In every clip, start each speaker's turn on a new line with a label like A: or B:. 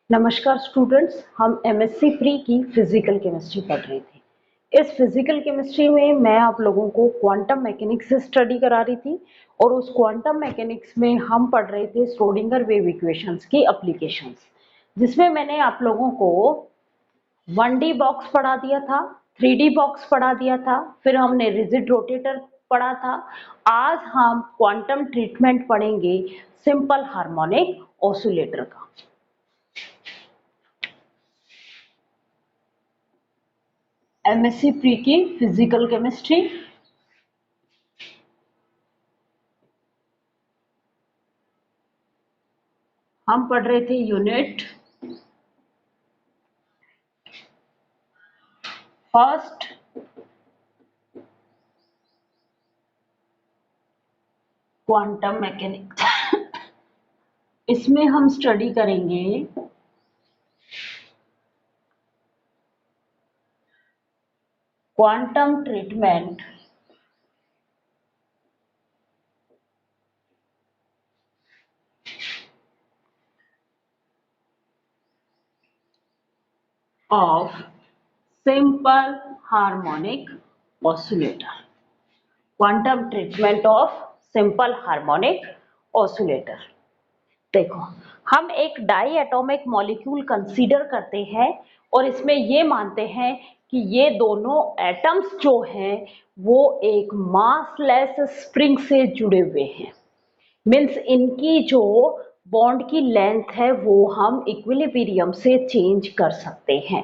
A: नमस्कार स्टूडेंट्स, हम MSc pre की फिजिकल केमिस्ट्री पढ़ रहे थे। इस फिजिकल केमिस्ट्री में मैं आप लोगों को क्वांटम मैकेनिक्स से स्टडी करा रही थी और उस क्वांटम मैकेनिक्स में हम पढ़ रहे थे श्रोडिंगर वेव इक्वेशंस की एप्लीकेशंस, जिसमें मैंने आप लोगों को 1D बॉक्स पढ़ा दिया था, 3D बॉक्स पढ़ा दिया था, फिर हमने रिजिड रोटेटर पढ़ा था। आज हम क्वांटम ट्रीटमेंट पढ़ेंगे सिंपल हार्मोनिक ऑसिलेटर का। एमएससी प्री की फिजिकल केमिस्ट्री हम पढ़ रहे थे यूनिट फर्स्ट क्वांटम मैकेनिक्स। इसमें हम स्टडी करेंगे quantum treatment of simple harmonic oscillator. Quantum treatment of simple harmonic oscillator. देखो, हम एक डाई एटॉमिक मॉलिक्यूल कंसीडर करते हैं और इसमें ये मानते हैं कि ये दोनों एटम्स जो हैं वो एक मासलेस स्प्रिंग से जुड़े हुए हैं। मीन्स इनकी जो बॉन्ड की लेंथ है वो हम इक्विलिब्रियम से चेंज कर सकते हैं,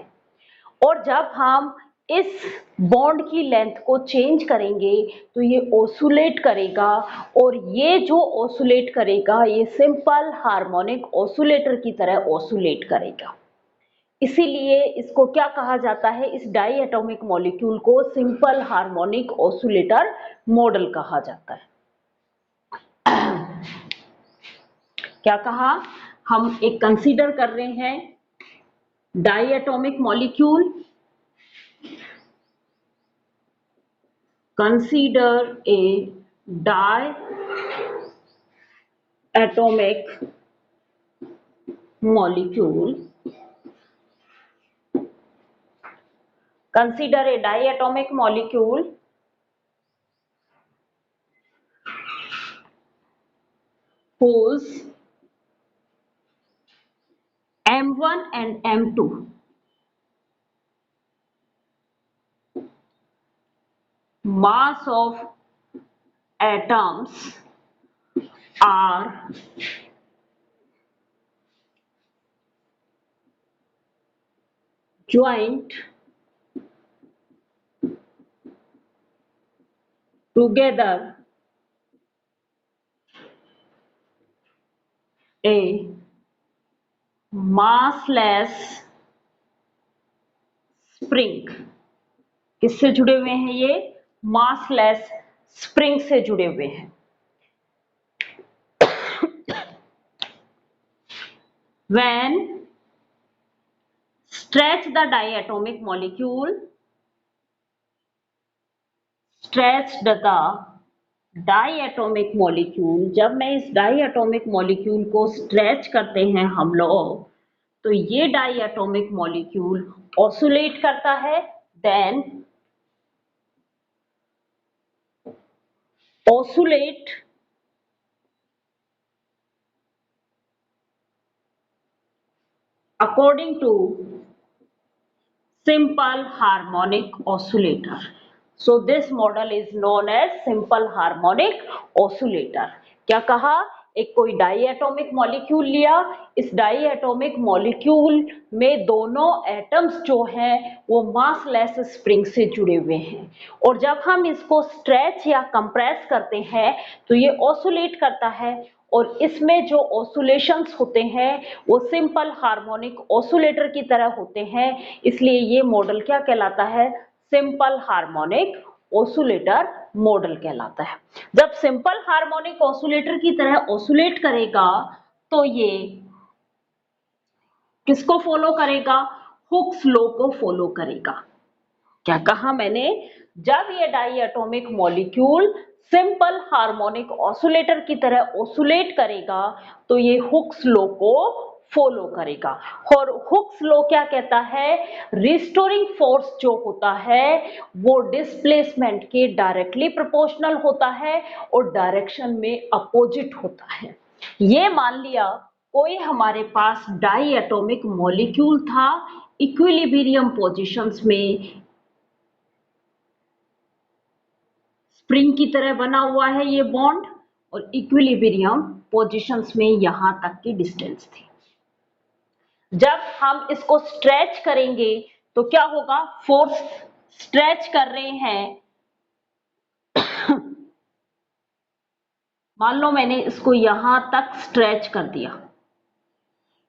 A: और जब हम इस बॉन्ड की लेंथ को चेंज करेंगे तो ये ऑसिलेट करेगा, और ये जो ऑसिलेट करेगा ये सिंपल हार्मोनिक ऑसिलेटर की तरह ऑसिलेट करेगा। इसीलिए इसको क्या कहा जाता है, इस डाई एटॉमिक मॉलिक्यूल को सिंपल हार्मोनिक ऑसिलेटर मॉडल कहा जाता है। क्या कहा, हम एक कंसीडर कर रहे हैं diatomic molecule, consider a diatomic molecule. Consider a diatomic molecule whose M1 and M2 mass of atoms are joined together a massless spring। किससे जुड़े हुए हैं ये? मासलेस स्प्रिंग से जुड़े हुए हैं। When stretch the diatomic molecule, stretched the diatomic molecule, जब मैं इस डाइएटॉमिक मॉलिक्यूल को स्ट्रेच करते हैं हम लोग, तो ये डाइएटॉमिक मॉलिक्यूल ऑसिलेट करता है। Then oscillate according to simple harmonic oscillator. So this model is known as simple harmonic oscillator. क्या कहा, एक कोई डाइएटॉमिक मॉलिक्यूल लिया, इस डाइएटॉमिक मॉलिक्यूल में दोनों एटम्स जो हैं वो मासलेस स्प्रिंग से जुड़े हुए हैं, और जब हम इसको स्ट्रेच या कंप्रेस करते हैं तो ये ऑसिलेट करता है, और इसमें जो ऑसिलेशंस होते हैं वो सिंपल हार्मोनिक ऑसिलेटर की तरह होते हैं। इसलिए ये मॉडल क्या कहलाता है? सिंपल हार्मोनिक ऑसिलेटर मॉडल कहलाता है। जब सिंपल हार्मोनिक ऑसिलेटर की तरह ऑसिलेट करेगा तो ये किसको फॉलो करेगा? हुक्स लॉ को फॉलो करेगा। क्या कहा मैंने? जब ये diatomic molecule simple harmonic oscillator की तरह ऑसिलेट करेगा तो ये हुक्स लॉ को फॉलो करेगा। और हुक्स लॉ क्या कहता है, रिस्टोरिंग फोर्स जो होता है वो डिस्प्लेसमेंट के डायरेक्टली प्रोपोर्शनल होता है और डायरेक्शन में अपोजिट होता है। ये मान लिया कोई हमारे पास डाई एटॉमिक मॉलिक्यूल था, इक्विलिब्रियम पोजीशंस में स्प्रिंग की तरह बना हुआ है ये बॉन्ड, और इक्विलिब्रियम पोजीशंस में यहां तक की डिस्टेंस थी। जब हम इसको स्ट्रेच करेंगे तो क्या होगा, फोर्स स्ट्रेच कर रहे हैं मान लो मैंने इसको यहां तक स्ट्रेच कर दिया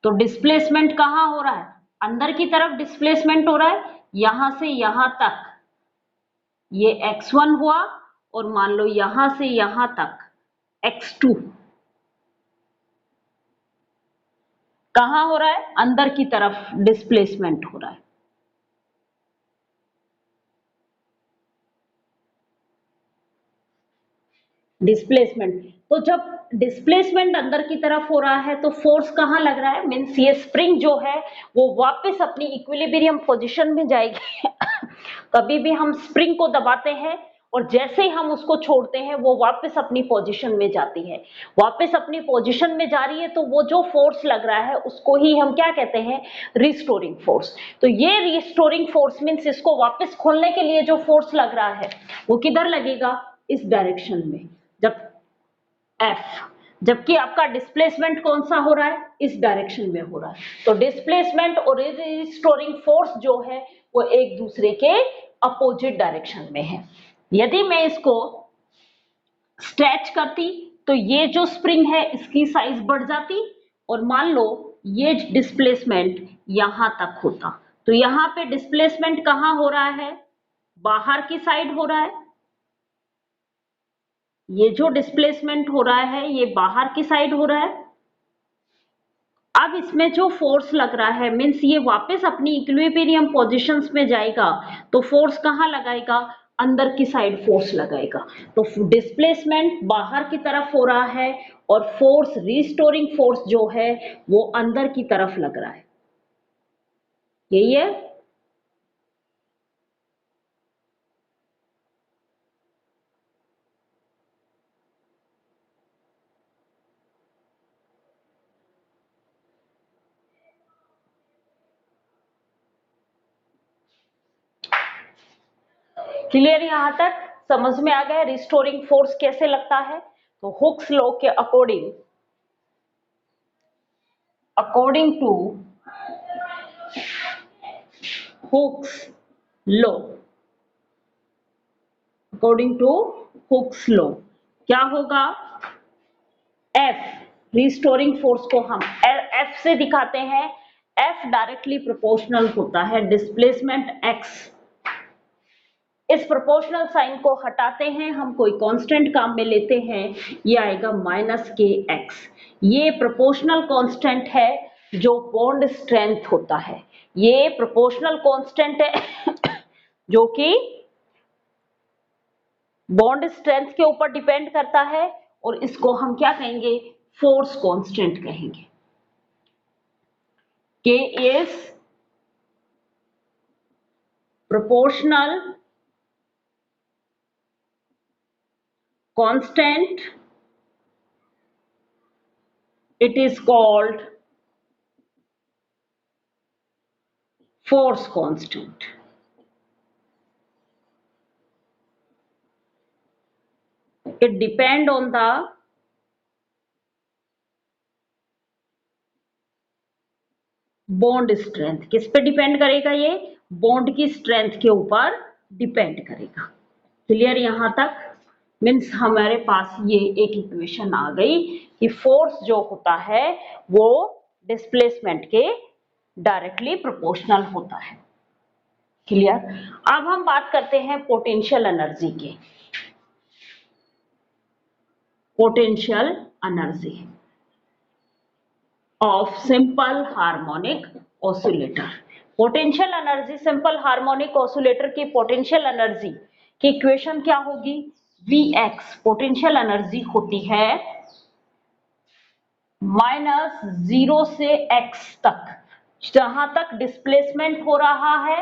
A: तो डिस्प्लेसमेंट कहां हो रहा है, अंदर की तरफ डिस्प्लेसमेंट हो रहा है, यहां से यहां तक ये x1 हुआ, और मान लो यहां से यहां तक x2 कहां हो रहा है, अंदर की तरफ डिस्प्लेसमेंट हो रहा है। डिस्प्लेसमेंट, तो जब डिस्प्लेसमेंट अंदर की तरफ हो रहा है तो फोर्स कहां लग रहा है, मीन्स ये स्प्रिंग जो है वो वापस अपनी इक्विलिब्रियम पोजीशन में जाएगी कभी भी हम स्प्रिंग को दबाते हैं और जैसे ही हम उसको छोड़ते हैं वो वापस अपनी पोजीशन में जाती है, वापस अपनी पोजीशन में जा रही है तो वो जो फोर्स लग रहा है उसको ही हम क्या कहते हैं, रिस्टोरिंग फोर्स। तो ये रिस्टोरिंग फोर्स मीन्स इसको वापस खोलने के लिए जो फोर्स लग रहा है वो किधर लगेगा, इस डायरेक्शन में, जब F, जबकि आपका डिस्प्लेसमेंट कौन सा हो रहा है, इस डायरेक्शन में हो रहा है। तो डिस्प्लेसमेंट और रिस्टोरिंग फोर्स जो है वो एक दूसरे के अपोजिट डायरेक्शन में है। यदि मैं इसको स्ट्रेच करती तो ये जो स्प्रिंग है इसकी साइज बढ़ जाती, और मान लो ये डिस्प्लेसमेंट यहां तक होता, तो यहां पे डिस्प्लेसमेंट कहां हो रहा है, बाहर की साइड हो रहा है, ये जो डिस्प्लेसमेंट हो रहा है ये बाहर की साइड हो रहा है। अब इसमें जो फोर्स लग रहा है मीन्स ये वापस अपनी इक्विलिब्रियम पोजीशंस में जाएगा, तो फोर्स कहां लगाएगा, अंदर की साइड फोर्स लगाएगा। तो डिस्प्लेसमेंट बाहर की तरफ हो रहा है और फोर्स रिस्टोरिंग फोर्स जो है वो अंदर की तरफ लग रहा है, यही है। क्लियर, यहां तक समझ में आ गया रिस्टोरिंग फोर्स कैसे लगता है। तो हुक्स लॉ के according to Hooke's law, according to Hooke's law क्या होगा, F रिस्टोरिंग फोर्स को हम F से दिखाते हैं। F डायरेक्टली प्रोपोर्शनल होता है डिस्प्लेसमेंट x, इस प्रोपोर्शनल साइन को हटाते हैं, हम कोई कांस्टेंट काम में लेते हैं, ये आएगा -kx। ये प्रोपोर्शनल कांस्टेंट है जो बॉन्ड स्ट्रेंथ होता है, ये प्रोपोर्शनल कांस्टेंट है जो कि बॉन्ड स्ट्रेंथ के ऊपर डिपेंड करता है, और इसको हम क्या कहेंगे, फोर्स कांस्टेंट कहेंगे। K is proportional constant, it is called force constant. It depend on the bond strength, किस पे डिपेंड करेगा, ये बॉन्ड की स्ट्रेंथ के ऊपर डिपेंड करेगा। क्लियर यहां तक, मीन्स हमारे पास ये एक इक्वेशन आ गई कि फोर्स जो होता है वो डिस्प्लेसमेंट के डायरेक्टली प्रोपोर्शनल होता है। क्लियर, अब हम बात करते हैं पोटेंशियल एनर्जी की। Potential energy of simple harmonic oscillator. Potential energy simple harmonic oscillator की पोटेंशियल एनर्जी की इक्वेशन क्या होगी, Vx पोटेंशियल एनर्जी होती है माइनस 0 से x तक, जहां तक डिस्प्लेसमेंट हो रहा है,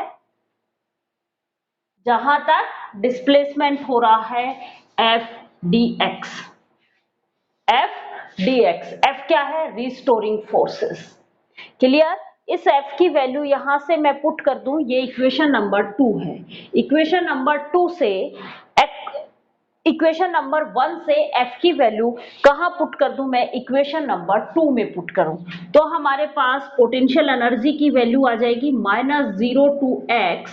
A: जहां तक डिस्प्लेसमेंट हो रहा है F D x. F D x, F क्या है? Restoring forces. क्लियर? इस एफ की वैल्यू यहां से मैं पुट कर दूं, ये इक्वेशन नंबर 2 है। इक्वेशन नंबर 2 से इक्वेशन नंबर 1 से एफ की वैल्यू कहां पुट कर दूं? मैं इक्वेशन नंबर 2 में पुट करूं तो हमारे पास पोटेंशियल एनर्जी की वैल्यू आ जाएगी -0 टू एक्स।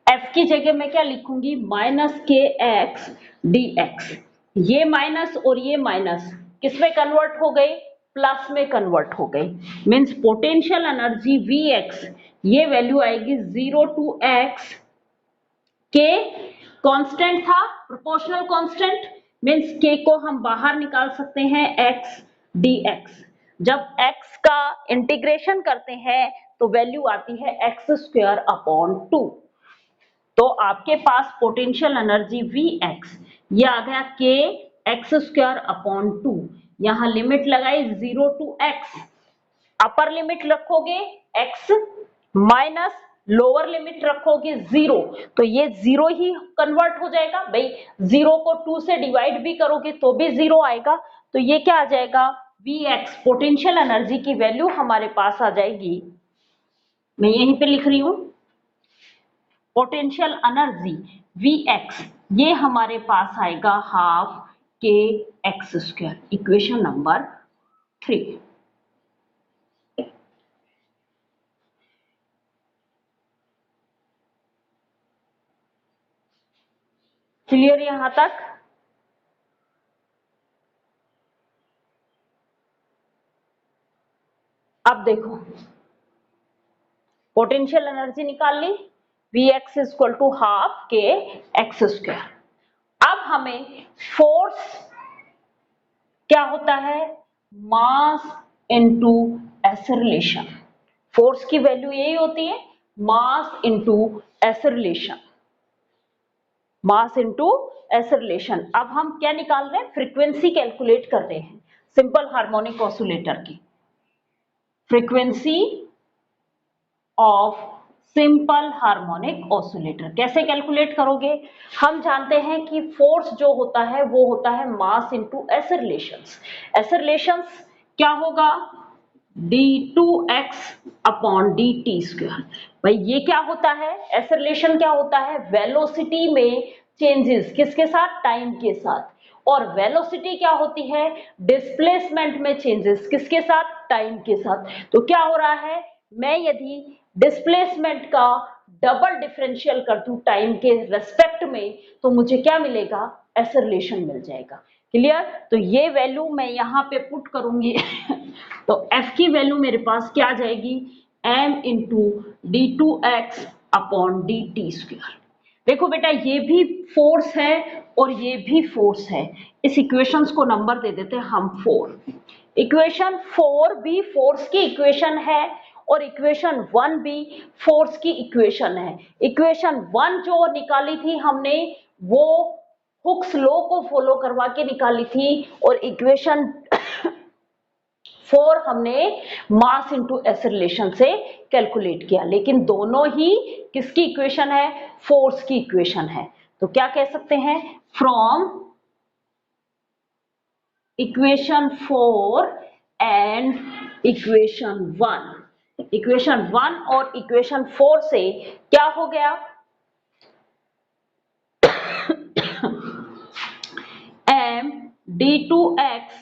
A: एफ की जगह मैं क्या लिखूंगी? माइनस के एक्स डी एक्स। ये माइनस और ये माइनस किस में कन्वर्ट हो गए? प्लस में कन्वर्ट हो गई। Means potential energy V x, ये वैल्यू आएगी 0 टू एक्स के, कांस्टेंट था, प्रोपोर्शनल कांस्टेंट, मींस के को हम बाहर निकाल सकते हैं x dx। जब x का इंटीग्रेशन करते हैं तो वैल्यू आती है x²/2। तो आपके पास पोटेंशियल एनर्जी Vx ये आ गया k x²/2। यहां लिमिट लगाई 0 टू x, अपर लिमिट रखोगे x माइनस लोअर लिमिट रखोगे 0, तो ये 0 ही कन्वर्ट हो जाएगा भाई। 0 को 2 से डिवाइड भी करोगे तो भी 0 आएगा। तो ये क्या आ जाएगा? Vx, पोटेंशियल एनर्जी की वैल्यू हमारे पास आ जाएगी, मैं यहीं पे लिख रही हूं, पोटेंशियल एनर्जी Vx ये हमारे पास आएगा हाफ के x²। Equation number 3। क्लियर यहां तक? अब देखो, पोटेंशियल एनर्जी निकाल ली, Vx इक्वल टू हाफ के x²। अब हमें फोर्स क्या होता है? Mass into acceleration. फोर्स की वैल्यू यही होती है, mass into acceleration, mass into acceleration. अब हम क्या निकाल रहे हैं? फ्रीक्वेंसी कैलकुलेट कर रहे हैं सिंपल हार्मोनिक ऑसिलेटर की। Frequency of simple harmonic oscillator कैसे कैलकुलेट करोगे? हम जानते हैं कि फोर्स जो होता है वो होता है मास इनटू एक्सेलरेशंस। एक्सेलरेशंस क्या होगा? d2x/dt²। भाई ये क्या होता है? एक्सेलरेशन क्या होता है? वेलोसिटी में चेंजेस, किसके साथ? टाइम के साथ। और वेलोसिटी क्या होती है? डिस्प्लेसमेंट में चेंजेस, किसके साथ? टाइम के साथ। तो क्या हो रहा है? मैं यदि डिस्प्लेसमेंट का डबल डिफरेंशियल कर दूं टाइम के रेस्पेक्ट में, तो मुझे क्या मिलेगा? एक्सेलरेशन मिल जाएगा। क्लियर? तो ये वैल्यू मैं यहां पे पुट करूंगी तो f की वैल्यू मेरे पास क्या आ जाएगी? m into d2x/dt²। देखो बेटा, ये भी फोर्स है और ये भी फोर्स है। इस इक्वेशंस को नंबर दे देते हैं हम 4। इक्वेशन 4 भी फोर्स की इक्वेशन है और इक्वेशन 1 भी फोर्स की इक्वेशन है। इक्वेशन 1 जो निकाली थी हमने वो हुक्स लॉ को फॉलो करवा के निकाली थी, और इक्वेशन 4 हमने मास इनटू एक्सेलरेशन से कैलकुलेट किया। लेकिन दोनों ही किसकी इक्वेशन है? फोर्स की इक्वेशन है। तो क्या कह सकते हैं? From equation 4 and equation 1, equation 1 और इक्वेशन 4 से क्या हो गया? m d2x/dt²,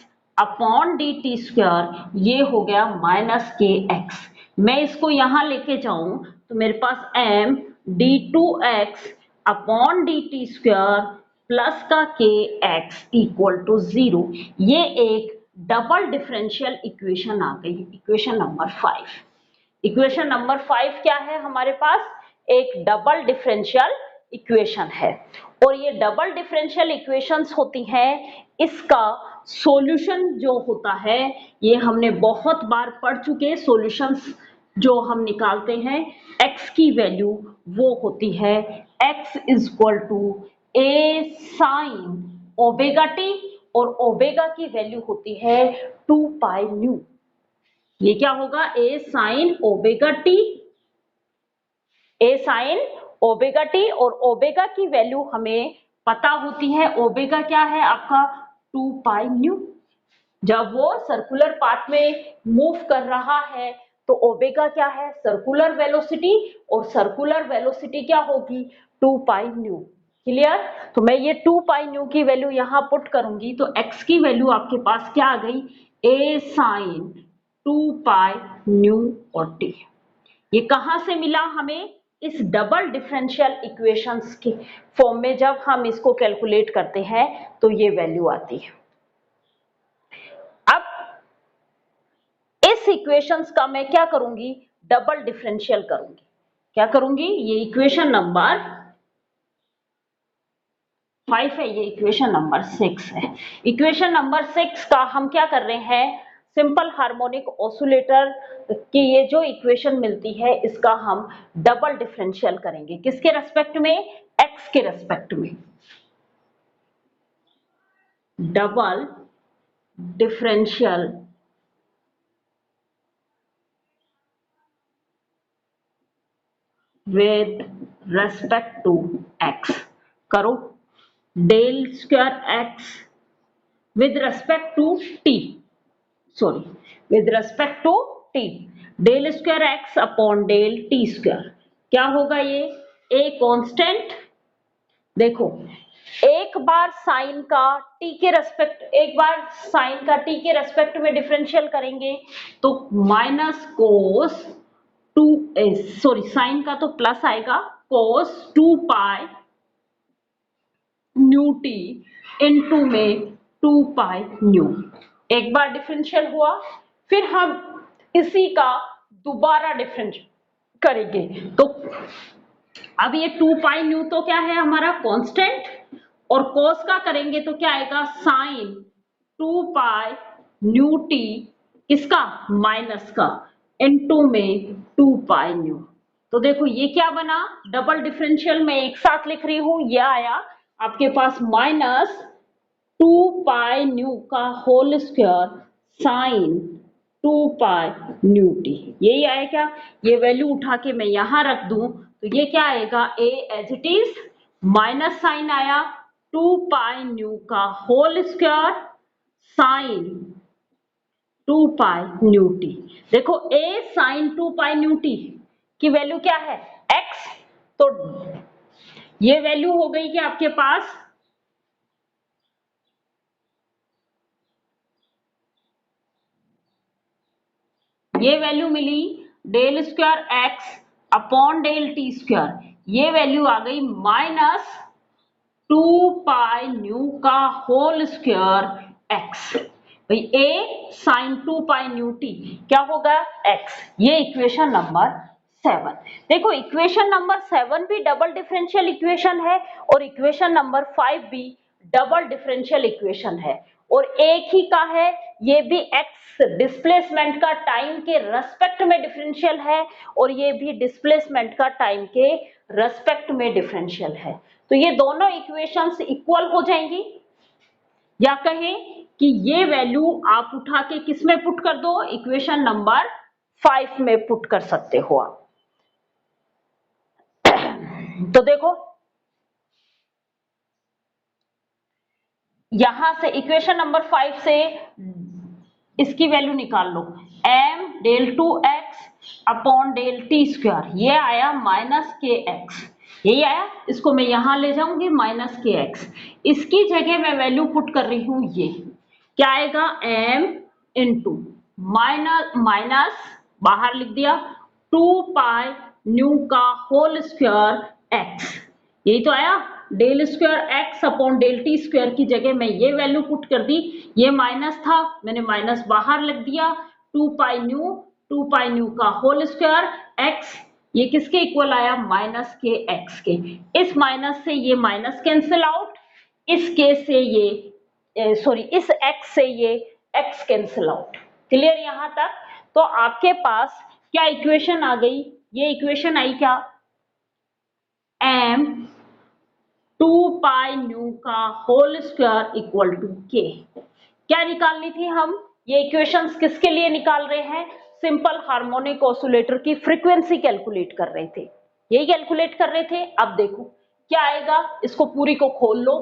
A: ये हो गया -kx। मैं इसको यहां लेके जाऊं तो मेरे पास m d2x/dt² प्लस का kx इक्वल टू 0। ये एक डबल डिफरेंशियल इक्वेशन आ गई, इक्वेशन नंबर 5। इक्वेशन नंबर 5 क्या है हमारे पास? एक डबल डिफरेंशियल इक्वेशन है। और ये डबल डिफरेंशियल इक्वेशंस होती हैं, इसका सॉल्यूशन जो होता है ये हमने बहुत बार पढ़ चुके। सॉल्यूशंस जो हम निकालते हैं x की वैल्यू वो होती है x equal to a sin omega t और ओमेगा की वैल्यू होती है 2 पाई न्यू। ये क्या होगा, a sine omega t, a sine omega t, और ओमेगा की वैल्यू हमें पता होती है, ओमेगा क्या है आपका 2 पाई न्यू। जब वो सर्कुलर पाथ में मूव कर रहा है तो ओमेगा क्या है, सर्कुलर वेलोसिटी, और सर्कुलर वेलोसिटी क्या होगी 2 पाई न्यू। क्लियर? तो मैं ये 2 पाई न्यू की वैल्यू यहां पुट करूंगी तो x की वैल्यू आपके पास क्या आ गई, a साइन 2 पाई न्यू और t। ये कहां से मिला हमें, इस डबल डिफरेंशियल इक्वेशंस के फॉर्म में जब हम इसको कैलकुलेट करते हैं तो ये वैल्यू आती है। अब इस इक्वेशंस का मैं क्या करूंगी, डबल डिफरेंशियल करूंगी। क्या करूंगी, ये इक्वेशन नंबर 5 है, ये इक्वेशन नंबर 6 है। इक्वेशन नंबर 6 का हम क्या कर रहे हैं, सिंपल हार्मोनिक ऑसिलेटर की ये जो इक्वेशन मिलती है इसका हम डबल डिफरेंशियल करेंगे। किसके रेस्पेक्ट में, एक्स के रेस्पेक्ट में। Double differential with respect to x करो, del square x with respect to t, sorry with respect to t, del square x upon del t square. क्या होगा ये, a कांस्टेंट, देखो एक बार साइन का t के रेस्पेक्ट, एक बार साइन का t के रेस्पेक्ट में डिफरेंशियल करेंगे तो माइनस कोस 2, सॉरी साइन का तो प्लस आएगा, कोस 2 पाई न्यू टी इनटू में 2 पाई न्यू। एक बार डिफरेंशियल हुआ, फिर हम इसी का दोबारा डिफरेंशियल करेंगे तो अब ये 2 पाई न्यू तो क्या है हमारा कांस्टेंट, और कोस का करेंगे तो क्या आएगा, साइन 2 पाई न्यू टी, इसका माइनस का, इनटू में 2 पाई न्यू। तो देखो ये क्या बना, डबल डिफरेंशियल में एक साथ लिख रही हूं, ये आया आपके पास माइनस 2 पाई न्यू का whole square sine 2 pi nu t, यही आया क्या। ये वैल्यू उठा के मैं यहां रख दूं तो ये क्या आएगा, a as it is, minus sine आया 2 पाई न्यू का whole square sine 2 pi nu t. देखो a sine 2 pi nu t की वैल्यू क्या है, x, तो ये वैल्यू हो गई कि आपके पास ये वैल्यू मिली del square x upon del t square, ये वैल्यू आ गई माइनस 2 पाई न्यू का होल स्क्वायर x। भाई a sine 2 pi nu t क्या होगा, x। ये इक्वेशन नंबर 7। देखो इक्वेशन नंबर 7 भी डबल डिफरेंशियल इक्वेशन है और इक्वेशन नंबर 5 भी डबल डिफरेंशियल इक्वेशन है, और एक ही का है, ये भी x डिस्प्लेसमेंट का टाइम के रेस्पेक्ट में डिफरेंशियल है और ये भी डिस्प्लेसमेंट का टाइम के रेस्पेक्ट में डिफरेंशियल है। तो ये दोनों इक्वेशंस इक्वल हो जाएंगी, या कहें कि ये वैल्यू आप उठा के किस में पुट कर दो, इक्वेशन नंबर 5 में पुट कर सकते हो आप। तो देखो यहां से इक्वेशन नंबर 5 से इसकी वैल्यू निकाल लो, m del 2x upon del t square, ये आया माइनस के एक्स, यही आया, इसको मैं यहां ले जाऊंगी माइनस के एक्स, इसकी जगह मैं वैल्यू पुट कर रही हूं, ये क्या आएगा, m इंटू माइनस माइनस बाहर लिख दिया 2 पाई न्यू का होल स्क्वायर x, यही तो आया, del square x upon del t square की जगह मैं ये वैल्यू पुट कर दी, ये माइनस था मैंने माइनस बाहर लिख दिया, 2 पाई न्यू का होल स्क्वायर x, ये किसके इक्वल आया, माइनस के x के। इस माइनस से ये माइनस कैंसिल आउट, इस के से ये सॉरी इस x से ये x कैंसिल आउट। क्लियर यहां तक। तो आपके पास क्या इक्वेशन आ गई, ये इक्वेशन आई क्या, m 2 पाई न्यू का होल स्क्वायर इक्वल टू के। क्या निकालनी थी हम? ये इक्वेशंस किसके लिए निकाल रहे हैं? सिंपल हार्मोनिक ऑसिलेटर की फ्रीक्वेंसी कैलकुलेट कर रहे थे, यही कैलकुलेट कर रहे थे। अब देखो क्या आएगा, इसको पूरी को खोल लो,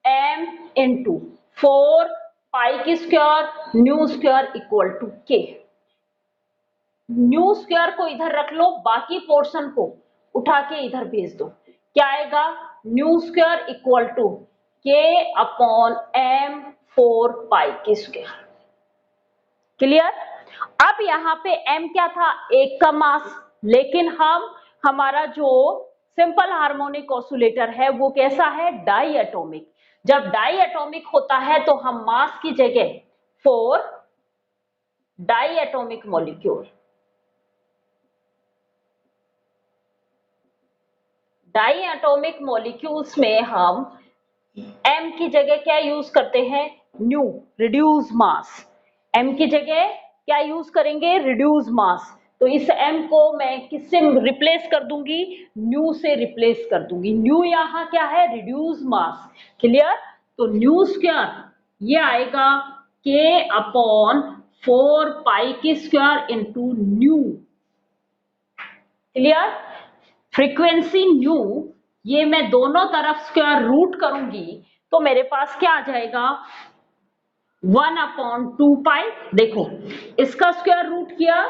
A: m इंटू 4 पाई की square nu square equal to k. Nu square को इधर रख लो, बाकी पोर्शन को उठा के इधर भेज दो। क्या आएगा? न्यू स्क्वायर इक्वल टू के अपॉन m 4 पाई की स्क्वायर। क्लियर? अब यहाँ पे m क्या था? एक का मास, लेकिन हमारा जो सिंपल हार्मोनिक ऑसिलेटर है वो कैसा है? Diatomic. जब डाई एटॉमिक होता है तो हम मास की जगह 4 diatomic molecule, diatomic molecules में हम m की जगह क्या यूज करते हैं? New, reduce mass. m की जगह क्या यूज करेंगे? Reduce mass. तो इस m को मैं किससे रिप्लेस कर दूंगी? न्यू से रिप्लेस कर दूंगी। न्यू यहाँ क्या है? Reduce mass. क्लियर? तो न्यू स्क्वायर ये आएगा k अपॉन 4 पाई की square into new. Clear? Frequency new, ये मैं दोनों तरफ स्क्वायर रूट करूंगी तो मेरे पास क्या आ जाएगा? 1 अपॉन 2 पाई। देखो इसका स्क्वायर रूट किया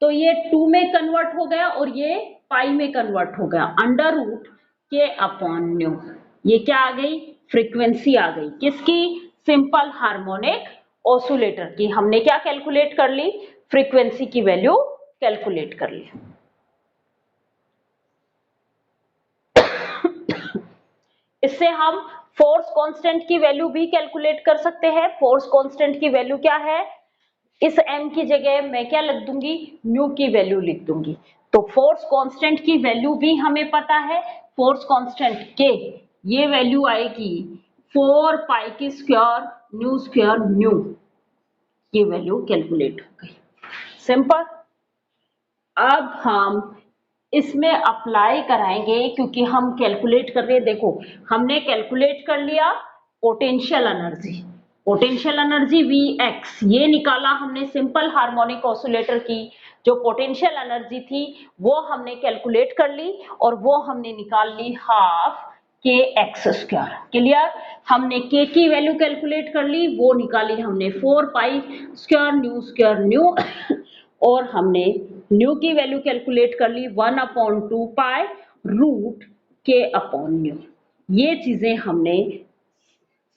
A: तो ये 2 में कन्वर्ट हो गया और ये पाई में कन्वर्ट हो गया, under root k upon nu. ये क्या आ गई? फ्रीक्वेंसी आ गई। किसकी? सिंपल हार्मोनिक ऑसिलेटर की। हमने क्या कैलकुलेट कर ली? फ्रीक्वेंसी की वैल्यू कैलकुलेट कर ली। इससे हम फोर्स कांस्टेंट की वैल्यू भी कैलकुलेट कर सकते हैं। फोर्स कांस्टेंट की वैल्यू क्या है? इस m की जगह मैं क्या लिख दूंगी? न्यू की वैल्यू लिख दूंगी। तो फोर्स कांस्टेंट की वैल्यू भी हमें पता है। फोर्स कांस्टेंट के ये वैल्यू आएगी 4 पाई की स्क्वायर न्यू। ये वैल्यू कैलकुलेट हो गई। सिंपल। अब हम इसमें अप्लाई कराएंगे क्योंकि हम कैलकुलेट कर रहे हैं। देखो हमने कैलकुलेट कर लिया potential energy, potential energy Vx ये निकाला हमने सिंपल हार्मोनिक ऑसिलेटर की। जो पोटेंशियल एनर्जी थी वो हमने कैलकुलेट कर ली और वो हमने निकाल ली हाफ के एक्स स्क्वायर। क्लियर? हमने के की वैल्यू कैलकुलेट कर ली, वो निकाली हमने 4 पाई स्क्वायर न्यू और हमने न्यू की वैल्यू कैलकुलेट कर ली 1 upon 2 pi root k upon nu. ये चीजें हमने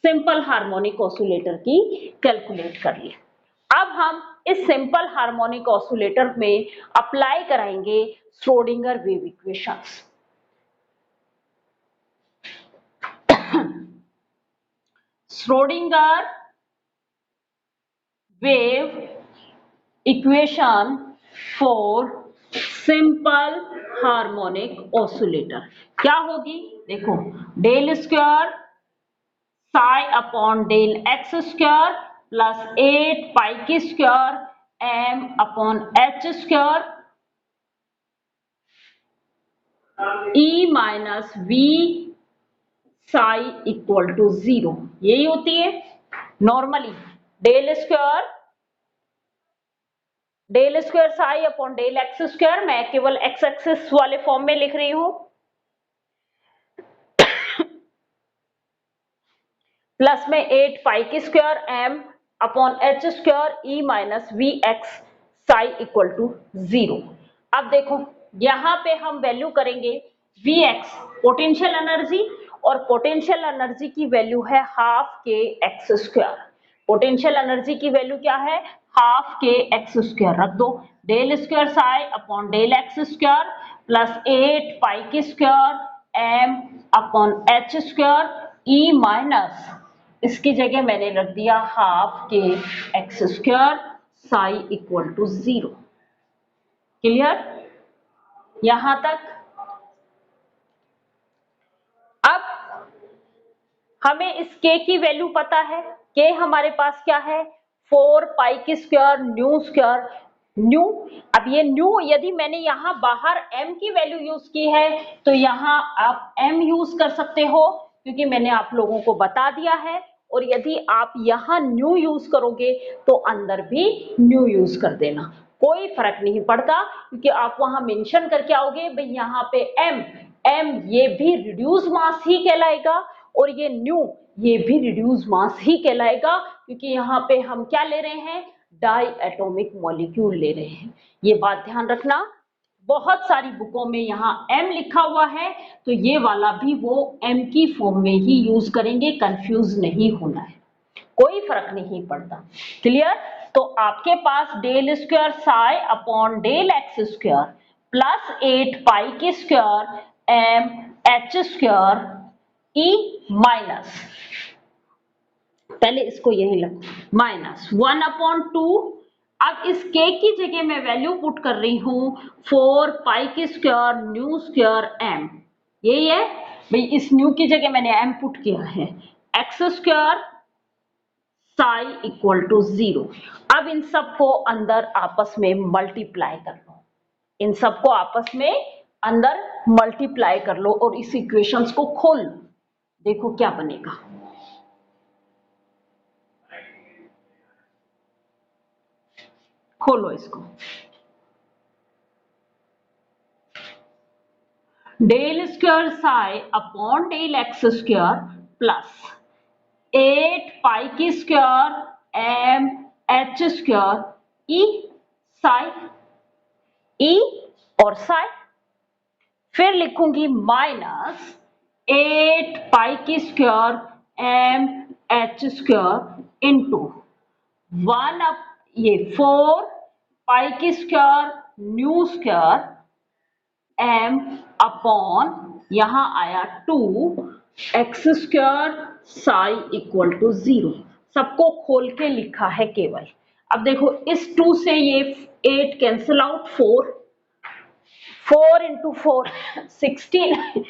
A: सिंपल हार्मोनिक ऑसिलेटर की कैलकुलेट कर ली। अब हम इस सिंपल हार्मोनिक ऑसिलेटर में अप्लाई कराएंगे Schrodinger wave equations. Schrodinger wave equation for simple harmonic oscillator क्या होगी? देखो del square psi upon del x square plus 8 pi की square M upon H square E minus V psi equal to 0। यही होती है normally del square psi upon del x square. मैं केवल x axis वाले फॉर्म में लिख रही हूं, प्लस में 8 पाई की square M upon H square E minus V X psi equal to 0। अब देखो यहां पे हम वैल्यू करेंगे वी एक्स पोटेंशियल एनर्जी, और पोटेंशियल एनर्जी की वैल्यू है हाफ के एक्स स्क्वायर। पोटेंशियल एनर्जी की वैल्यू क्या है? हाफ के एक्स स्क्वायर। रख दो del square psi upon del x square plus 8 pi की square M upon H square E minus, इसकी जगह मैंने रख दिया हाफ के x square psi equal to 0। Clear यहां तक? अब हमें इस के की वैल्यू पता है। के हमारे पास क्या है? 4 पाई की स्क्वायर न्यू स्क्वायर न्यू। अब ये न्यू यदि मैंने यहाँ बाहर m की वैल्यू यूज की है तो यहाँ आप m यूज कर सकते हो क्योंकि मैंने आप लोगों को बता दिया है। और यदि आप यहाँ न्यू यूज करोगे तो अंदर भी न्यू यूज कर देना, कोई फर्क नहीं पड़ता क्योंकि आप वहां मेंशन करके आओगे भाई यहाँ पे m ये भी रिड्यूस मास ही कहलाएगा और ये न्यू ये भी रिड्यूस मास ही कहलाएगा क्योंकि यहाँ पे हम क्या ले रहे हैं, डाई एटॉमिक मॉलिक्यूल ले रहे हैं। ये बात ध्यान रखना, बहुत सारी बुकों में यहाँ m लिखा हुआ है तो ये वाला भी वो m की फॉर्म में ही यूज करेंगे, कंफ्यूज नहीं होना है, कोई फर्क नहीं पड़ता। क्लियर? तो आपके पास del square psi upon del x square plus 8 pi की square M H square E minus, पहले इसको यही लिखो, माइनस 1/2। अब इस k की जगह मैं वैल्यू पुट कर रही हूं 4 पाई की स्क्वायर न्यू स्क्वायर m, यही है भाई, इस न्यू की जगह मैंने m पुट किया है, x square psi equal to 0। अब इन सबको अंदर आपस में मल्टीप्लाई कर लो, इन सबको आपस में अंदर मल्टीप्लाई कर लो और इस इक्वेशंस को खोल लो, देखो क्या बनेगा। खोलो इसको, del square psi upon del x square plus 8 pi की square M H square E psi, E और साई, फिर लिखूंगी माइनस 8 पाई की square M H square into 1 up ये 4 पाई की square nu square m upon यहां आया 2 x square psi equal to 0, सबको खोल के लिखा है केवल। अब देखो इस 2 से ये 8 कैंसिल आउट, 4 इंटू 4 16,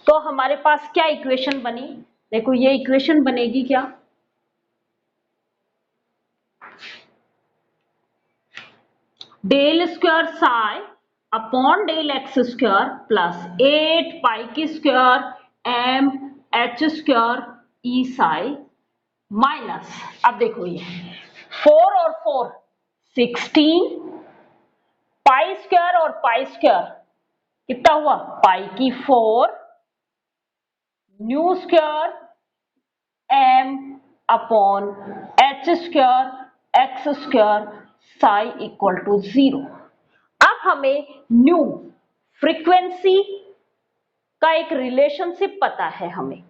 A: तो हमारे पास क्या इक्वेशन बनी, देखो ये इक्वेशन बनेगी क्या, del square psi upon del x square plus 8 pi की square M H square E psi minus, अब देखो ये 4 और 4 16, पाई स्क्वायर और पाई स्क्वायर कितना हुआ, पाई की 4 nu square M upon H square x square psi equal to 0। अब हमें न्यू फ्रीक्वेंसी का एक रिलेशनशिप पता है हमें,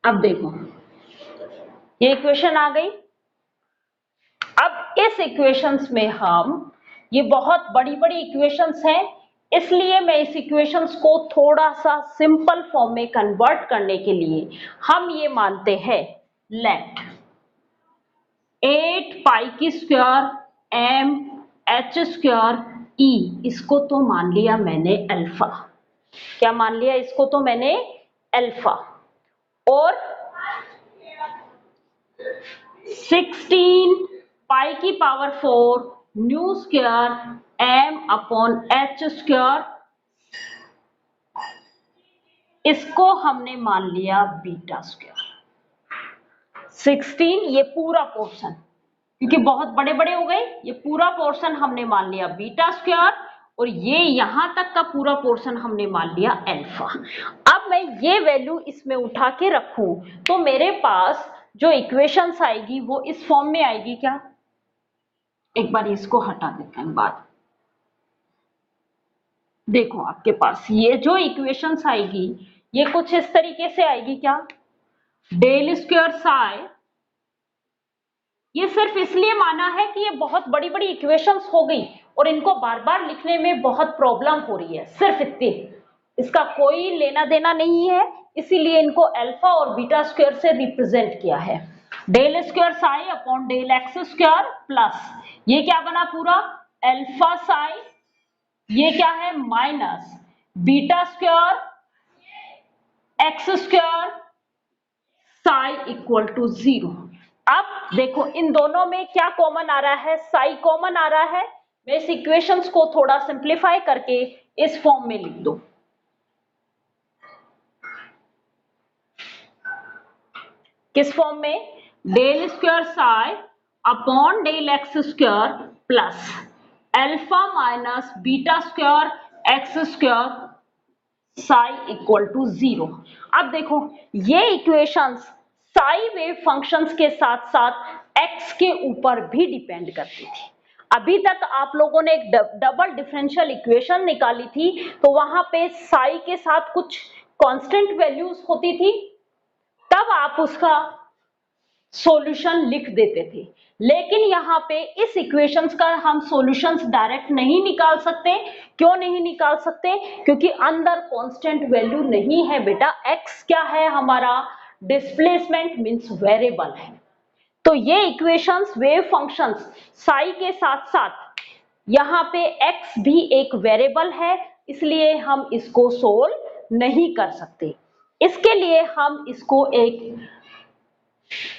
A: अब देखो ये इक्वेशन आ गई। अब इस इक्वेशंस में हम, ये बहुत बड़ी बड़ी इक्वेशंस हैं इसलिए मैं इस इक्वेशंस को थोड़ा सा सिंपल फॉर्म में कन्वर्ट करने के लिए हम ये मानते हैं लेट 8 पाई की स्क्वायर एम एच स्क्वायर ई, इसको तो मान लिया मैंने अल्फा, क्या मान लिया इसको तो मैंने अल्फा, और 16 पाई की power 4 nu square M upon H square, इसको हमने मान लिया बीटा स्क्वायर। 16 ये पूरा पोर्शन, क्योंकि बहुत बड़े बड़े हो गए, ये पूरा पोर्शन हमने मान लिया बीटा स्क्वायर और ये यहां तक का पूरा पोर्शन हमने मान लिया अल्फा। अब मैं ये वैल्यू इसमें उठा के रखूं तो मेरे पास जो इक्वेशंस आएगी वो इस फॉर्म में आएगी क्या, एक बार इसको हटा देते हैं बाद, देखो आपके पास ये जो इक्वेशंस आएगी ये कुछ इस तरीके से आएगी क्या, डेल स्क्वायर साई, ये सिर्फ इसलिए माना है कि ये बहुत बड़ी बड़ी इक्वेशंस हो गई और इनको बार बार लिखने में बहुत प्रॉब्लम हो रही है, सिर्फ इतनी, इसका कोई लेना देना नहीं है, इसीलिए इनको अल्फा और बीटा स्क्वायर से रिप्रेजेंट किया है। Del square psi upon del x square plus ये क्या बना पूरा अल्फा साई, ये क्या है minus beta square x square psi equal to 0। अब देखो इन दोनों में क्या कॉमन आ रहा है, साई कॉमन आ रहा है। मैं इस इक्वेशंस को थोड़ा सिंप्लीफाई करके इस फॉर्म में लिख दो। किस फॉर्म में, del square psi upon del x square plus alpha minus beta square x square psi equal to 0। अब देखो ये इक्वेशंस साई वेव फंक्शंस के साथ साथ एक्स के ऊपर भी डिपेंड करती थी। अभी तक आप लोगों ने एक डबल डिफरेंशियल इक्वेशन निकाली थी, तो वहां पे साई के साथ कुछ कांस्टेंट वैल्यूज होती थी, तब आप उसका सॉल्यूशन लिख देते थे। लेकिन यहाँ पे इस इक्वेशंस का हम सॉल्यूशंस डायरेक्ट नहीं निकाल सकते। क्यों नहीं निकाल सकते, क्योंकि अंदर कांस्टेंट वैल्यू नहीं है बेटा। एक्स क्या है हमारा, डिस्प्लेसमेंट मींस वेरिएबल है। तो ये इक्वेशंस वेव फंक्शंस साई के साथ साथ यहाँ पे एक्स भी एक वेरिएबल है, इसलिए हम इसको सोल्व नहीं कर सकते। इसके लिए हम इसको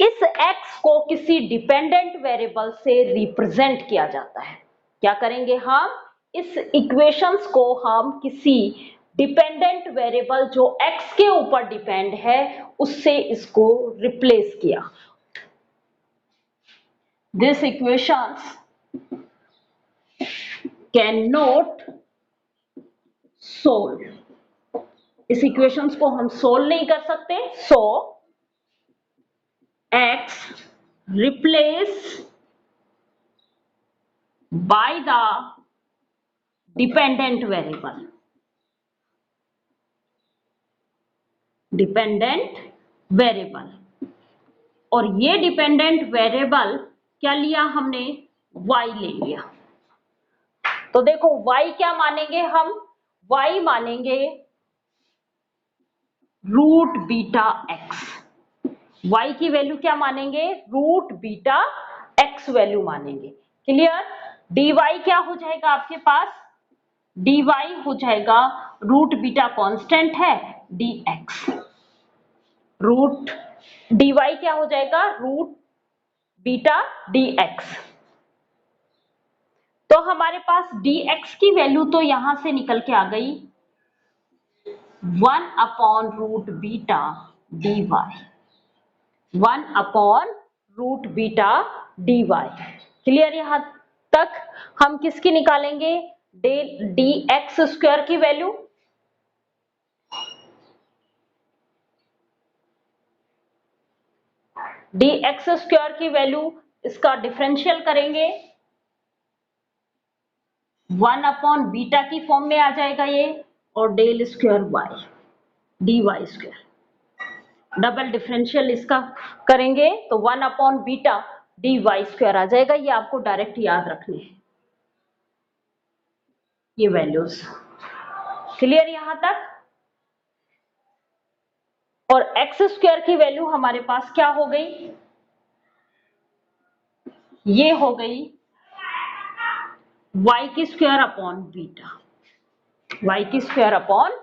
A: इस x को किसी डिपेंडेंट वेरिएबल से रिप्रेजेंट किया जाता है। क्या करेंगे हम, इस इक्वेशंस को हम किसी डिपेंडेंट वेरिएबल जो x के ऊपर डिपेंड है उससे इसको रिप्लेस किया। This equations can not solve, इस इक्वेशंस को हम सोल्व नहीं कर सकते। सो x replace by the dependent variable, dependent variable. और ये डिपेंडेंट वेरिएबल क्या लिया हमने, y ले लिया। तो देखो y क्या मानेंगे हम, y मानेंगे रूट बीटा x। y की वैल्यू क्या मानेंगे, रूट बीटा x वैल्यू मानेंगे। क्लियर, dy क्या हो जाएगा आपके पास, dy हो जाएगा रूट बीटा कांस्टेंट है dx, रूट dy क्या हो जाएगा, रूट बीटा dx। तो हमारे पास dx की वैल्यू तो यहां से निकल के आ गई 1 upon root beta dy, 1 upon root beta dy। Clear, यहां तक हम किसकी निकालेंगे, डेल dx स्क्वायर की वैल्यू। dx स्क्वायर की वैल्यू, इसका डिफरेंशियल करेंगे 1 अपॉन बीटा की फॉर्म में आ जाएगा ये, और del square y dy square. Double differential इसका करेंगे तो 1 अपॉन बीटा dy स्क्वायर आ जाएगा। ये आपको डायरेक्ट याद रखने हैं ये वैल्यूज। क्लियर यहां तक। और एक्स स्क्वायर की वैल्यू हमारे पास क्या हो गई, ये हो गई y की स्क्वायर अपॉन बीटा, y की स्क्वायर अपॉन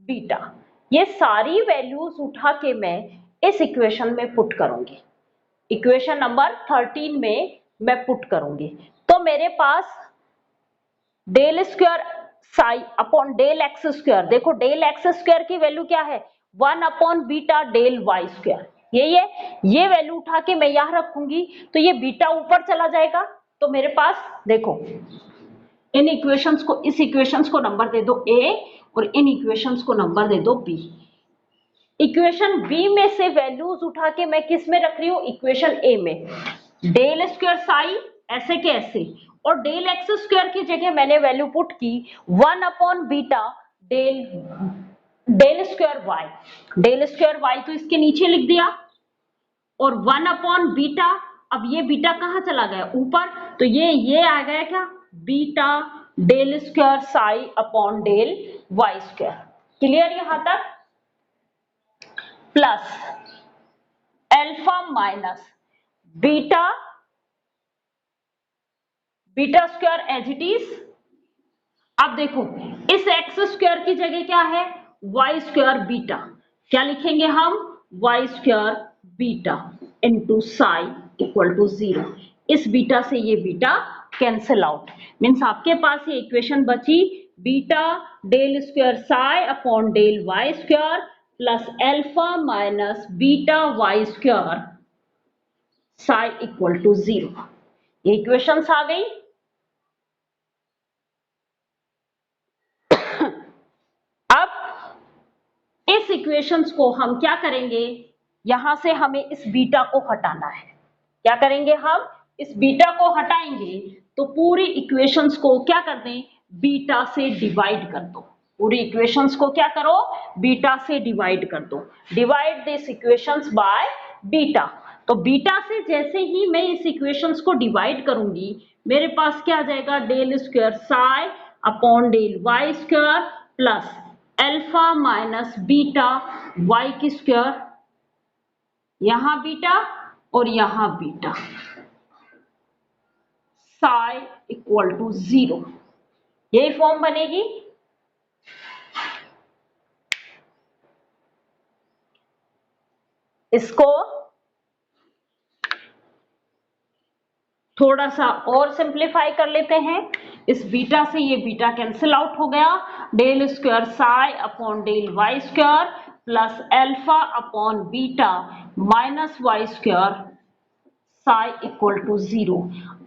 A: बीटा। ये सारी वैल्यूज उठा के मैं इस इक्वेशन में पुट करूंगी, इक्वेशन नंबर 13 में मैं पुट करूंगी। तो मेरे पास del square psi upon del x square, देखो डेल एक्स स्क्वायर की वैल्यू क्या है, 1 upon beta del Y square. ये वैल्यू उठा के मैं यहां रखूंगी, तो ये बीटा ऊपर चला जाएगा। तो मेरे पास देखो इन इक्वेशंस को, इस इक्वेशंस को नंबर दे दो ए, और इन इक्वेशंस को नंबर दे दो बी। इक्वेशन बी में से वैल्यूज उठा के मैं किस में रख रही हूं, इक्वेशन ए में। डेल स्क्वायर साई ऐसे के ऐसे, और डेल एक्स स्क्वायर की जगह मैंने वैल्यू पुट की 1 upon beta del square y. Del square y तो इसके नीचे लिख दिया, और 1 अपॉन बीटा, अब ये बीटा कहां चला गया, ऊपर, तो ये आ गया क्या, beta del square psi upon del Y square. Clear यहां तक। Plus alpha minus beta square as it is अब देखो इस एक्स स्क्वायर की जगह क्या है, वाई स्क्वायर बीटा। क्या लिखेंगे हम, y square beta into psi equal to 0। इस बीटा से ये बीटा कैंसिल आउट, मीन्स आपके पास ये इक्वेशन बची beta del square psi upon del Y square plus alpha minus beta y square psi equal to 0। ये इक्वेशंस आ गई। अब इस इक्वेशंस को हम क्या करेंगे, यहां से हमें इस बीटा को हटाना है। क्या करेंगे हम, इस बीटा को हटाएंगे तो पूरी इक्वेशंस को क्या कर दें, बीटा से डिवाइड कर दो। पूरी इक्वेशंस को क्या करो, बीटा से डिवाइड कर दो। Divide this equations by beta. तो बीटा से जैसे ही मैं इस इक्वेशंस को डिवाइड करूंगी, मेरे पास क्या आ जाएगा, del square psi upon del Y square plus alpha minus beta y की स्क्वायर, यहां बीटा और यहां बीटा, साई इक्वल टू 0। यही फॉर्म बनेगी। इसको थोड़ा सा और सिंप्लीफाई कर लेते हैं। इस बीटा से ये बीटा कैंसिल आउट हो गया, del square psi upon del Y square plus alpha upon beta minus Y square psi equal to 0।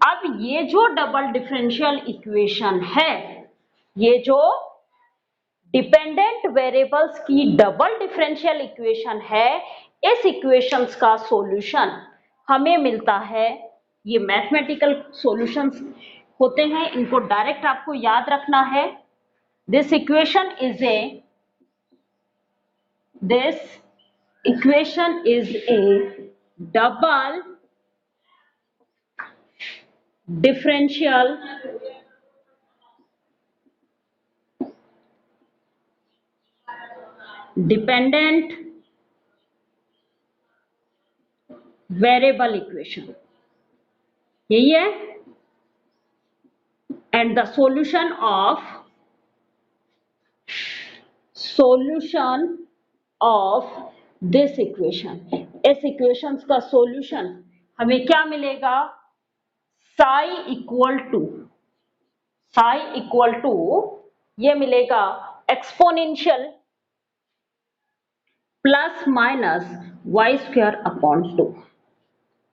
A: अब ये जो डबल डिफरेंशियल इक्वेशन है, ये जो डिपेंडेंट वेरिएबल्स की डबल डिफरेंशियल इक्वेशन है, इस इक्वेशंस का सॉल्यूशन हमें मिलता है। ये मैथमेटिकल सॉल्यूशंस होते हैं, इनको डायरेक्ट आपको याद रखना है। This equation is a double differential dependent variable equation, यही है। And the solution of this equation, इस इक्वेशन का सॉल्यूशन हमें क्या मिलेगा, साई इक्वल टू ये मिलेगा exponential plus minus Y square upon 2।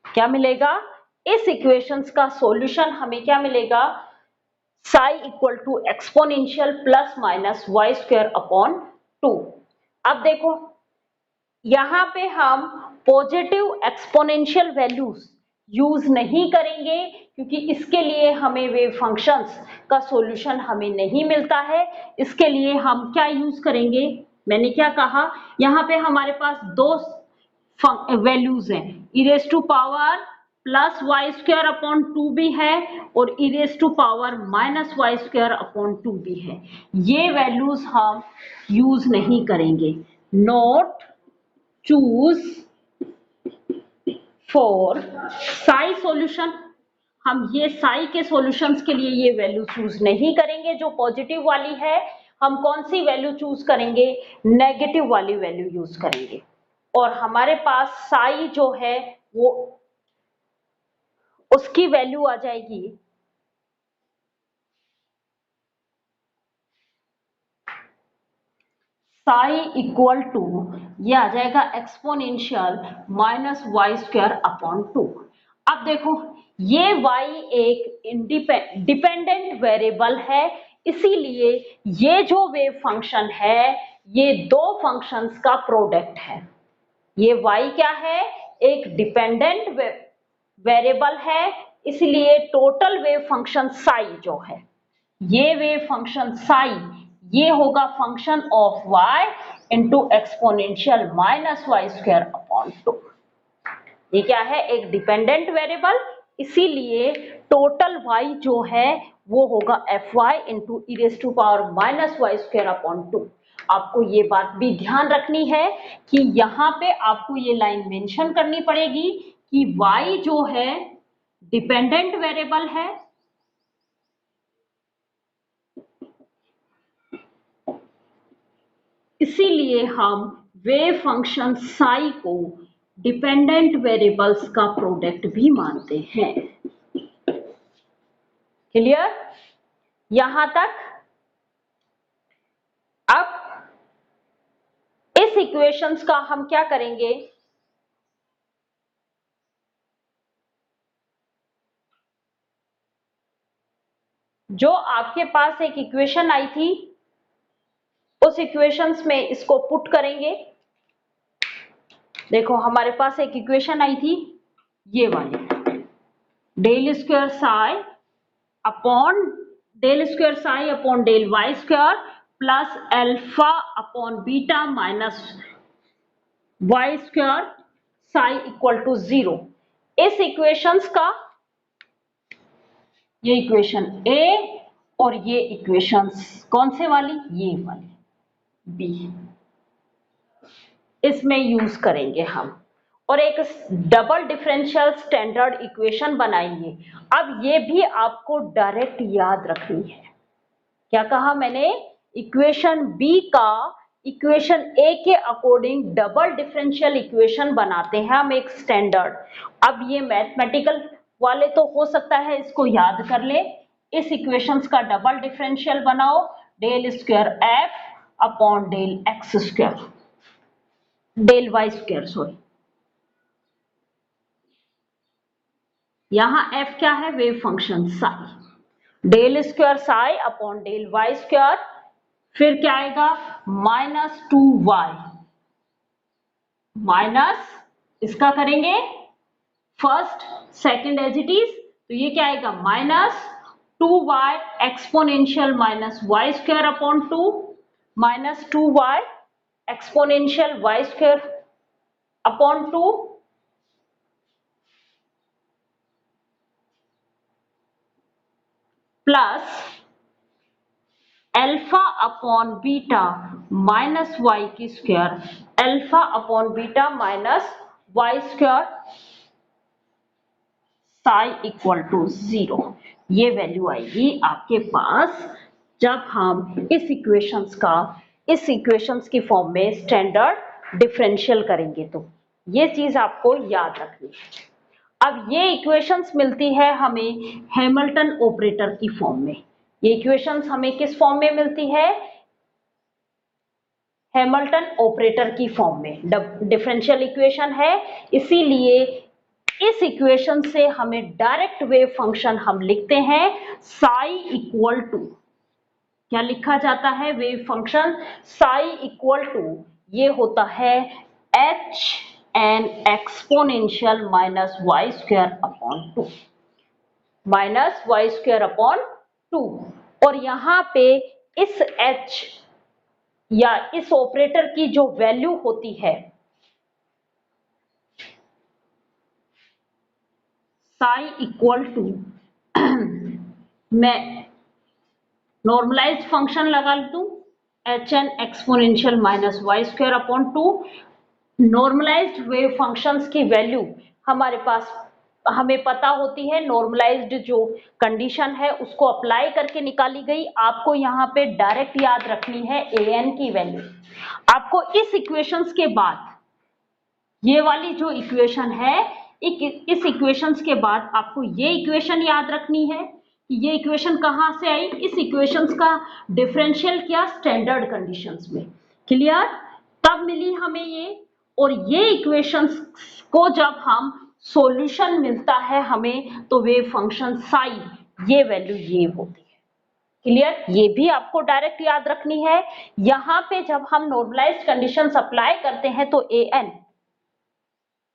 A: क्या मिलेगा, इस इक्वेशंस का सॉल्यूशन हमें क्या मिलेगा, psi equal to exponential plus minus Y square upon 2। अब देखो यहां पे हम पॉजिटिव एक्सपोनेंशियल वैल्यूज यूज नहीं करेंगे, क्योंकि इसके लिए हमें वेव फंक्शंस का सॉल्यूशन हमें नहीं मिलता है। इसके लिए हम क्या यूज करेंगे, मैंने क्या कहा, यहां पे हमारे पास दो वैल्यूज हैं, E raise to power plus Y square upon 2 भी है और E raise to power minus Y square upon 2 भी है। ये वैल्यूज हम यूज नहीं करेंगे। Not choose for psi solution, हम ये साई के सॉल्यूशंस के लिए ये वैल्यू चूज नहीं करेंगे जो पॉजिटिव वाली है। हम कौन सी वैल्यू चूज करेंगे, नेगेटिव वाली वैल्यू यूज करेंगे। और हमारे पास साई जो है वो उसकी वैल्यू आ जाएगी साई इक्वल टू, ये आ जाएगा exponential minus Y square upon 2। अब देखो ये y एक डिपेंडेंट वेरिएबल है, इसीलिए ये जो वेव फंक्शन है ये दो फंक्शंस का प्रोडक्ट है। ये y क्या है, एक डिपेंडेंट वेरिएबल है, इसलिए टोटल वेव फंक्शन साई जो है, ये वेव फंक्शन साई ये होगा function of y into exponential minus Y square upon 2। ये क्या है, एक डिपेंडेंट वेरिएबल, इसीलिए टोटल y जो है वो होगा fy into e raise to power minus Y square upon 2। आपको ये बात भी ध्यान रखनी है कि यहाँ पे आपको ये लाइन मेंशन करनी पड़ेगी कि y जो है डिपेंडेंट वेरिएबल है, इसीलिए हम वेव फंक्शन साई को डिपेंडेंट वेरिएबल्स का प्रोडक्ट भी मानते हैं। क्लियर यहां तक? अब इस इक्वेशंस का हम क्या करेंगे, जो आपके पास एक इक्वेशन आई थी उस इक्वेशंस में इसको पुट करेंगे। देखो हमारे पास एक इक्वेशन आई थी ये वाली, del square psi upon del Y square plus alpha upon beta minus Y square psi equal to 0। इस इक्वेशंस का ये इक्वेशन ए और ये इक्वेशंस कौन से वाली, ये वाली बी, इसमें यूज करेंगे हम और एक डबल डिफरेंशियल स्टैंडर्ड इक्वेशन बनाएंगे। अब ये भी आपको डायरेक्ट याद रखनी है। क्या कहा मैंने, इक्वेशन बी का इक्वेशन ए के अकॉर्डिंग डबल डिफरेंशियल इक्वेशन बनाते हैं हम एक स्टैंडर्ड। अब ये मैथमेटिकल वाले तो हो सकता है इसको याद कर ले। इस इक्वेशंस का डबल डिफरेंशियल बनाओ, del square F upon del x square, del Y square sorry. यहां एफ क्या है, wave function psi, del square psi upon del Y square, फिर क्या आएगा -2y माइनस इसका करेंगे first second as it is, तो ये क्या आएगा -2y exponential minus Y square upon 2 -2y exponential y square upon 2 plus alpha upon beta minus y की square, alpha upon beta minus Y square psi equal to 0। ये value आएगी आपके पास जब हम इस इक्वेशंस की फॉर्म में स्टैंडर्ड डिफरेंशियल करेंगे। तो ये चीज आपको याद रखनी है। अब ये इक्वेशंस मिलती है हमें हैमिल्टन ऑपरेटर की फॉर्म में। ये इक्वेशंस हमें किस फॉर्म में मिलती है, हैमिल्टन ऑपरेटर की फॉर्म में। डिफरेंशियल इक्वेशन है, इसीलिए इस इक्वेशन से हमें डायरेक्ट वेव फंक्शन हम लिखते हैं साई इक्वल टू, क्या लिखा जाता है wave function psi equal to, ये होता है H N exponential minus Y square upon 2, minus Y square upon 2। और यहां पे इस एच या इस ऑपरेटर की जो वैल्यू होती है साई इक्वल टू मैं नॉर्मलाइज्ड फंक्शन लगा दूं H N exponential minus Y square upon 2। Normalised wave functions की वैल्यू हमारे पास हमें पता होती है, नॉर्मलाइज्ड जो कंडीशन है उसको अप्लाई करके निकाली गई। आपको यहाँ पे डायरेक्ट याद रखनी है ए एन की वैल्यू। आपको इस इक्वेशंस के बाद ये वाली जो इक्वेशन है, इस इक्वेशंस के बाद आपको ये इक्वेशन याद रखनी है कि ये इक्वेशन कहां से आई, इस इक्वेशंस का डिफरेंशियल किया स्टैंडर्ड कंडीशंस में। क्लियर, तब मिली हमें ये। और ये इक्वेशंस को जब हम सॉल्यूशन मिलता है हमें, तो वेव फंक्शन साई ये वैल्यू ये होती है। क्लियर, ये भी आपको डायरेक्ट याद रखनी है। यहां पे जब हम नॉर्मलाइज्ड कंडीशंस अप्लाई करते हैं तो ए एन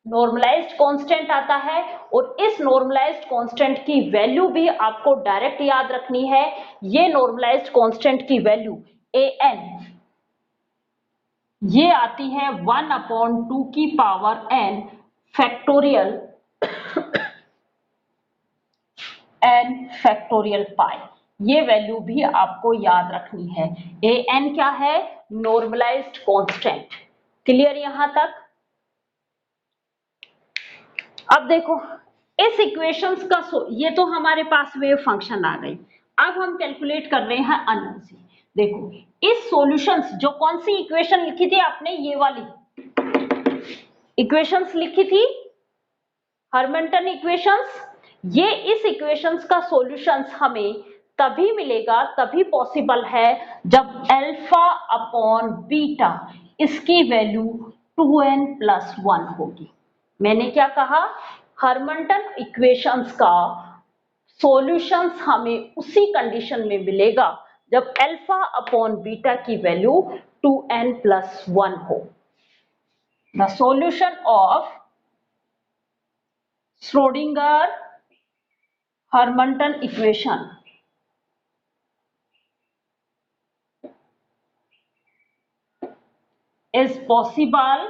A: नॉर्मलाइज्ड कांस्टेंट आता है, और इस नॉर्मलाइज्ड कांस्टेंट की वैल्यू भी आपको डायरेक्ट याद रखनी है। ये नॉर्मलाइज्ड कांस्टेंट की वैल्यू ए एन ये आती है 1/2 की पावर एन फैक्टोरियल पाई। ये वैल्यू भी आपको याद रखनी है। ए एन क्या है, नॉर्मलाइज्ड कांस्टेंट। क्लियर यहां तक? अब देखो इस इक्वेशंस का ये तो हमारे पास वेव फंक्शन आ गई। अब हम कैलकुलेट कर रहे हैं एनर्जी। देखो इस सॉल्यूशंस, जो कौन सी इक्वेशन लिखी थी आपने, ये वाली इक्वेशंस लिखी थी हर्मिटियन इक्वेशंस, ये इस इक्वेशंस का सॉल्यूशंस हमें तभी मिलेगा, तभी पॉसिबल है जब अल्फा अपॉन बीटा इसकी वैल्यू 2n+1 होगी। मैंने क्या कहा, हर्मिटियन इक्वेशंस का सॉल्यूशंस हमें उसी कंडीशन में मिलेगा जब अल्फा अपॉन बीटा की वैल्यू 2n+1 हो। The solution of Schrödinger Hermann equation is possible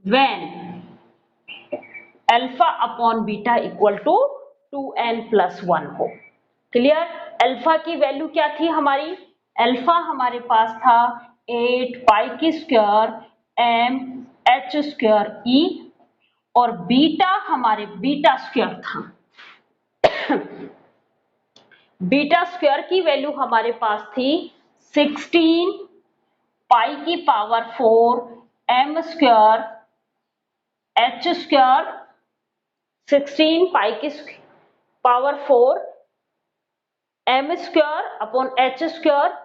A: when alpha upon beta equal to 2n+1 हो। क्लियर? अल्फा की वैल्यू क्या थी हमारी, अल्फा हमारे पास था 8 पाई की square m h square e, और बीटा हमारे बीटा स्क्वायर था बीटा स्क्वायर की वैल्यू हमारे पास थी 16 पाई की power 4 m square h square, 16 pi की power 4 m square upon h square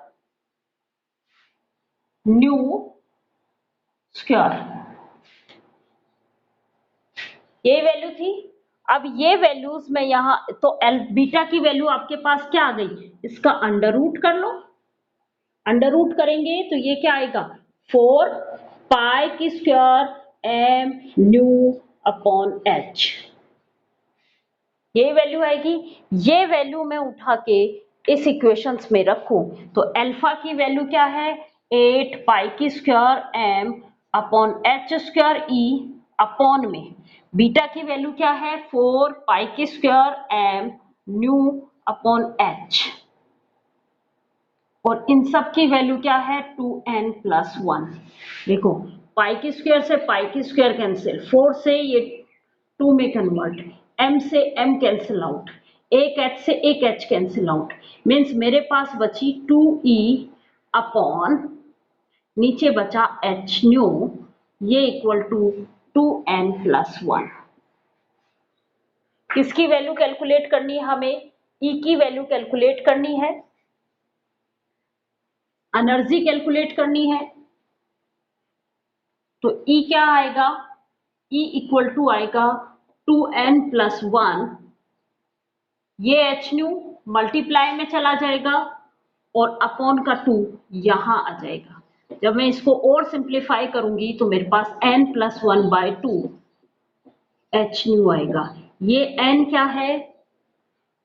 A: nu square, ये वैल्यू थी। अब ये वैल्यूज में यहां तो बीटा की वैल्यू आपके पास क्या आ गई, इसका अंडर रूट कर लो। अंडर रूट करेंगे तो ये क्या आएगा, 4 पाई की square m new upon h, ये वैल्यू आएगी। ये वैल्यू मैं उठा के इस इक्वेशंस में रखूं तो अल्फा की वैल्यू क्या है, 8 पाई की square m upon h square e upon में बीटा की वैल्यू क्या है, 4 पाई की square m new upon h, और इन सब की वैल्यू क्या है 2n+1। देखो पाई की स्क्वायर से पाई की स्क्वायर कैंसिल, 4 से ये 2 में कन्वर्ट, m से m कैंसिल आउट, एक h से एक h कैंसिल आउट, मीन्स मेरे पास बची 2e अपॉन नीचे बचा h न्यू, ये इक्वल टू 2n+1। किसकी वैल्यू कैलकुलेट करनी है हमें, E की वैल्यू कैलकुलेट करनी है, एनर्जी कैलकुलेट करनी है। तो E क्या आएगा, E इक्वल टू आएगा 2n+1, ये h न्यू मल्टीप्लाई में चला जाएगा और अपॉन का 2 यहां आ जाएगा। जब मैं इसको और सिंप्लीफाई करूंगी तो मेरे पास n+1/2 h न्यू आएगा। ये n क्या है,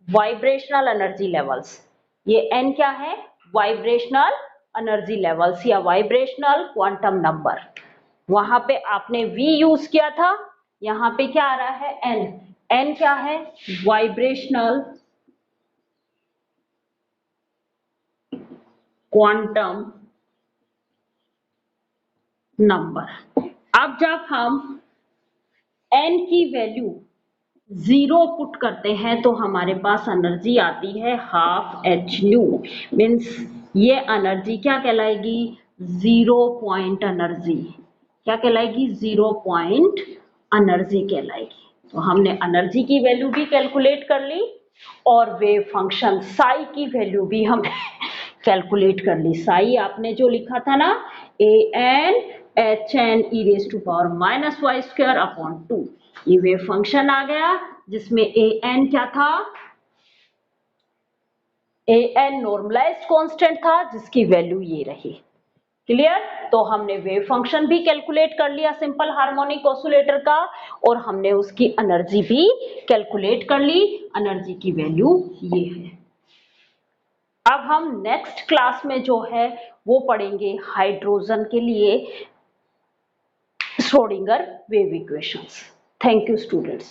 A: वाइब्रेशनल एनर्जी लेवल्स, ये n क्या है, वाइब्रेशनल एनर्जी लेवल्स या वाइब्रेशनल क्वांटम नंबर। वहां पे आपने v यूज किया था, यहां पे क्या आ रहा है n, n क्या है, वाइब्रेशनल क्वांटम नंबर। अब जब हम n की वैल्यू 0 पुट करते हैं तो हमारे पास एनर्जी आती है हाफ h न्यू, मीन्स ये एनर्जी क्या कहलाएगी, 0 पॉइंट एनर्जी। क्या कहलाएगी, 0 पॉइंट एनर्जी कहलाएगी। तो हमने एनर्जी की वैल्यू भी कैलकुलेट कर ली और वेव फंक्शन साई की वैल्यू भी हमने कैलकुलेट कर ली। साई आपने जो लिखा था ना, an hn e⁻² अपॉन 2, ये वेव फंक्शन आ गया जिसमें an क्या था, an नॉर्मलाइज्ड कांस्टेंट था जिसकी वैल्यू ये रही। क्लियर? तो हमने वेव फंक्शन भी कैलकुलेट कर लिया सिंपल हार्मोनिक ऑसिलेटर का, और हमने उसकी एनर्जी भी कैलकुलेट कर ली, एनर्जी की वैल्यू ये है। अब हम नेक्स्ट क्लास में जो है वो पढ़ेंगे हाइड्रोजन के लिए Schrodinger wave equations. Thank you students.